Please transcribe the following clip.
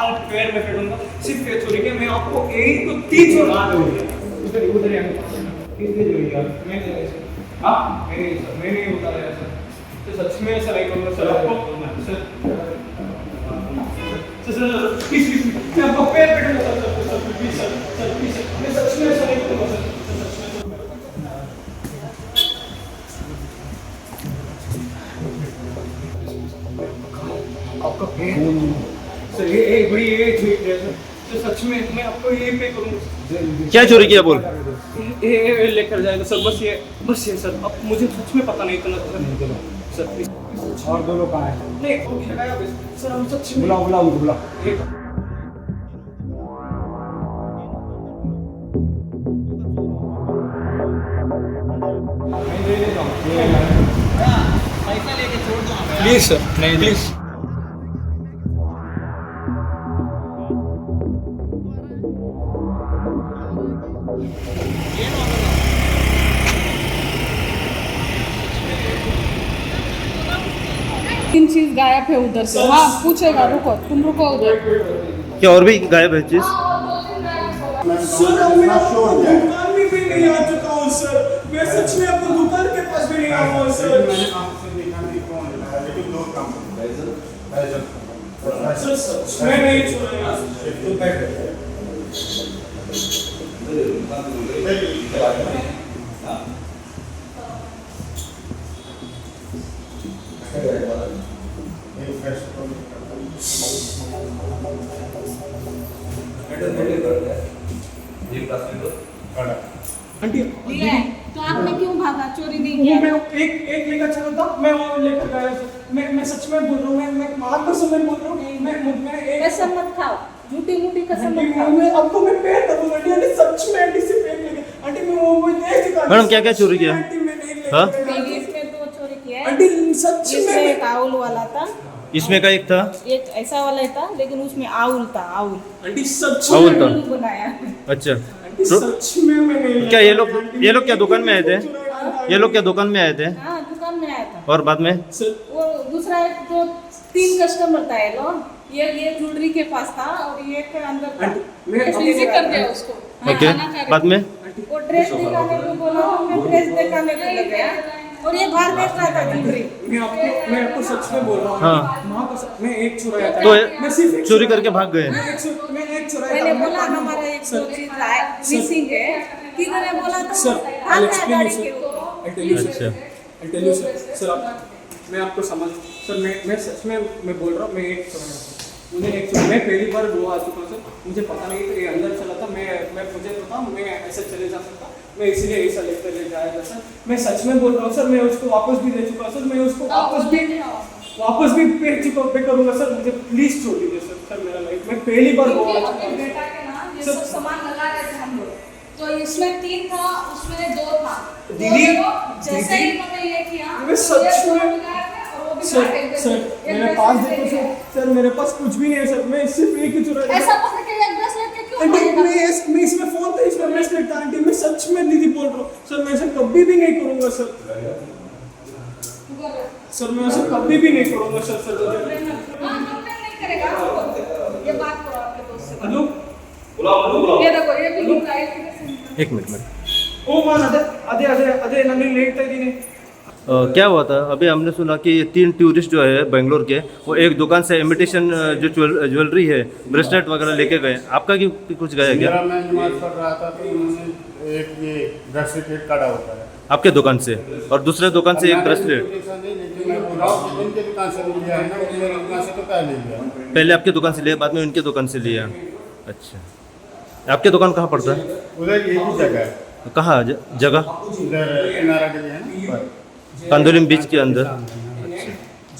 बाल पैर में फेंकूंगा, सिर्फ ये चोरी के मैं आपको एक तो 3 चोरा उधर उधर कितने चोरी किया मैंने हाँ मैंने उतारा सर। तो सच में सर एक बार सर आपको सर प्लीज मैं आपको पैर फेंकूंगा सर प्लीज मैं सच में सर एक बार सर आपका सर ये बड़ी ये तो सच में मैं आपको ये पे करूँगा। क्या चोरी किया बोल? ये लेकर जाएगा सर, बस ये सर। अब मुझे सच में पता नहीं था सर। और दो लोग कहाँ हैं? नहीं सर हम सच में बुलाओ उनको बुलाओ। प्लीज सर नहीं प्लीज तीन चीज गायब है उधर से। हाँ पूछेगा, रुको तुम रुको उधर। क्या और भी गायब है चीज? सर मैं दुकान में भी नहीं आ चुका हूँ सर। मैं सच में आपको दुकान के पास भी नहीं आया हूँ सर। सर सच में नहीं छोड़ेगा। आंटी लिया है तो आपने क्यों भागा? चोरी नहीं वो किया? मैं एक लेकर चला था, मैं वो लेकर गया सर। मैं सच में बोल रहा हूँ, मैं मां कसम में बोल रहा हूँ। मैं एक कसम मत खाओ, झूठी मूठी कसम मत आंटी खाओ। मैं आपको मैं पे करूंगा आंटी सच में आंटी से पे लेके आंटी मैं वो देख चुका। मैडम, क्या-क्या चोरी किया? आंटी मैं नहीं ले हाँ? इसमें दो चोरी किया है। आंटी सच इसमें में एक आउल वाला था, इसमें का एक था, एक ऐसा वाला था, लेकिन उसमें आउल था। आउल आंटी सच आउल में था। उल्लू बनाया। अच्छा। आंटी सच में मैं नहीं क्या ये लोग क्या दुकान में आए थे? ये लोग क्या दुकान में आए थे? हाँ दुकान में आया था। और बाद में वो दूसरा एक दो 3 कस्टमर था ये लोग। ये ज्वेलरी के पास था और ये के अंदर था। मैं इजी कर दिया उसको। हाँ, ओके, खाना खा रहे बाद में वो ड्रेस दिखाने को बोला, मैं ड्रेस दिखाने को ले गया और ये बाहर बेच रहा था ज्वेलरी। मैं आपको सच में बोल रहा हूँ। हाँ। मां कसम मैं एक चुराया था। तो मैं सिर्फ एक चोरी करके भाग गए। मैं एक चुराया मैंने था। बोला हमारा एक दो चीज मिसिंग है, किधर है बोला तो सर भाग I'll गया explain गाड़ी you, के sir. ऊपर। I'll tell you, sir. अच्छा। I'll tell you, sir. Sir मैं आपको समझ सर मैं सच में मैं बोल रहा हूँ। मैं एक चुराया था। मुझे एक मैं पहली बार वो आ चुका हूँ सर। मुझे पता नहीं था ये अंदर चला था। मैं मुझे पता मैं ऐसे चले जा सकता, मैं इसीलिए ऐसा लेकर ले जाया था सर। मैं सच में बोल रहा हूँ सर। मैं उसको वापस भी दे चुका सर। मैं उसको वापस भी पे करूँगा सर। मुझे प्लीज छोड़ दीजिए सर। सर मेरा लाइफ मैं पहली बार वो आ चुका हूँ। बेटा के ना ये सब सामान लगा रहे थे हम लोग, तो इसमें 3 था, उसमें 2 था। दीदी, जैसे ही मैंने ये किया, मैं सच ये दो में- लगा रहे थे और वो भी सर काटे थे। सर एक मेरे ड्रेस पास ले देखो लिया। सर मेरे पास कुछ भी नहीं है सर। मैं सिर्फ एक ही चुराया ऐसा था। पकड़ के एक ड्रेस लेके क्यों आंटी भागेगा? मैं इसमें फोन था, इसमें ब्रेसलेट था। आंटी मैं सच में दीदी बोल रहा हूँ सर। मैं ऐसा कभी भी नहीं करूँगा सर। सर मैं ऐसा कभी भी नहीं करूँगा सर। सर हाँ, कंप्लेन नहीं करेगा। ये बात करो आपके दोस्त से। हेलो ये देखो, ये भी लुक आया किधर एक मिनट में। ओ मान अदे नन्नी लेट था दीदी। क्या हुआ था? अभी हमने सुना कि 3 टूरिस्ट जो है बेंगलोर के, वो एक दुकान से इमिटेशन जो ज्वेलरी है, ब्रेसलेट वगैरह लेके गए। आपका की कुछ गया क्या? मेरा मैं नमाज पढ़ रहा था तो उन्होंने एक ये ब्रेसलेट काटा होता है आपके दुकान से, और दूसरे दुकान से एक ब्रेसलेट। लेकिन मैं बोल रहा हूँ कि उनके दुकान से लिया है ना, मेरी दुकान से तो पहले लिया। पहले आपकी दुकान से लिया, बाद में उनके दुकान से लिया। अच्छा। आपकी दुकान कहाँ पड़ता है? उधर एक ही जगह है, कहाँ जगह? उधर किनारा गली है ना, कांदोलिम बीच के अंदर।